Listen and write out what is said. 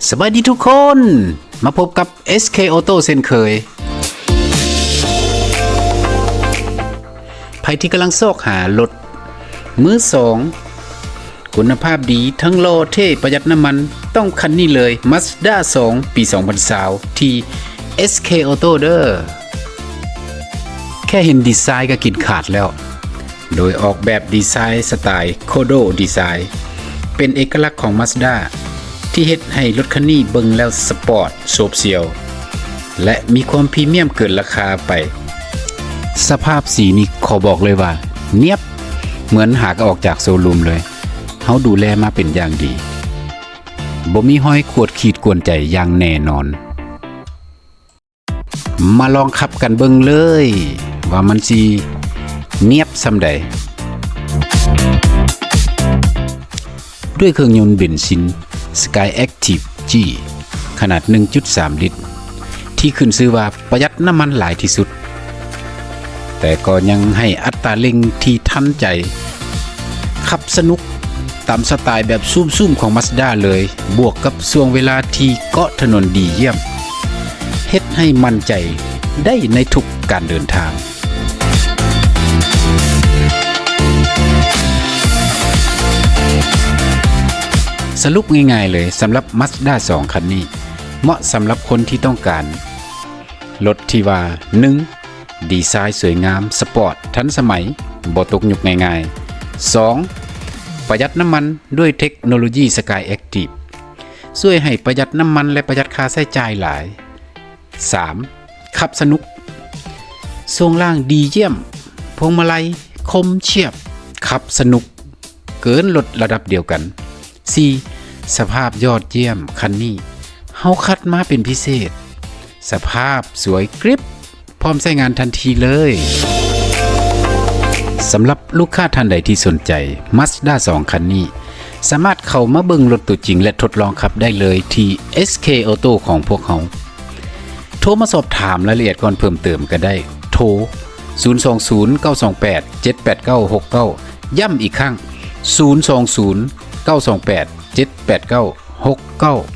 สวัสดีทุกคนมาพบกับ SK Auto เช่นเคยใครที่กำลังซอกหารถมือสองคุณภาพดีทั้งโลเท่ประหยัดน้ำมันต้องคันนี้เลย Mazda 2 ปี 2020 ที่ SK Auto เด้อแค่เห็นดีไซน์ก็กินขาดแล้วโดยออกแบบดีไซน์สไตล์โคโดดีไซน์เป็นเอกลักษณ์ของ Mazda ที่เฮ็ดให้รถคันนี้เบิ่งแล้วสปอร์ตโฉบเฉี่ยวและมีความพรีเมียมเกินราคาไปสภาพสีนี่ขอบอกเลยว่าเนียบเหมือนหากออกจากโชว์รูมเลยเฮาดูแลมาเป็นอย่างดีบ่มีห้อยขวดขีดกวนใจอย่างแน่นอนมาลองขับกันเบิ่งเลยว่ามันสิเนียบซำใดด้วยเครื่องยนต์เบนซิน Sky Active G ขนาด 1.3 ลิตรที่ขึ้นชื่อว่าประหยัดน้ำมันหลายที่สุดแต่ก็ยังให้อัตราเร่งที่ทันใจขับสนุกตามสไตล์แบบซุ่มๆของ Mazda เลยบวกกับช่วงเวลาที่เกาะถนนดีเยี่ยมเฮ็ดให้มั่นใจได้ในทุกการเดินทางสรุปง่ายๆเลยสำหรับ Mazda 2 คันนี้เหมาะสำหรับคนที่ต้องการรถที่ว่า 1. ดีไซน์สวยงามสปอร์ตทันสมัยบ่ตกยุคง่ายๆ 2. ประหยัดน้ำมันด้วยเทคโนโลยี Sky Active ช่วยให้ประหยัดน้ำมันและประหยัดค่าใช้จ่ายหลาย 3. ขับสนุกทรงล่างดีเยี่ยมพวงมาลัยคมเฉียบขับสนุกเกินรถระดับเดียวกัน 4. สภาพยอดเยี่ยมคันนี้เฮาคัดมาเป็นพิเศษสภาพสวยกริบพร้อมใช้งานทันทีเลยสำหรับลูกค้าท่านใดที่สนใจ Mazda 2 คันนี้สามารถเข้ามาเบิ่งรถตัวจริงและทดลองขับได้เลยที่ SK Auto ของพวกเขาโทรมาสอบถามรายละเอียดก่อนเพิ่มเติมก็ได้โทร 020-928-78969 ย้ำอีกครั้ง 020-928-78969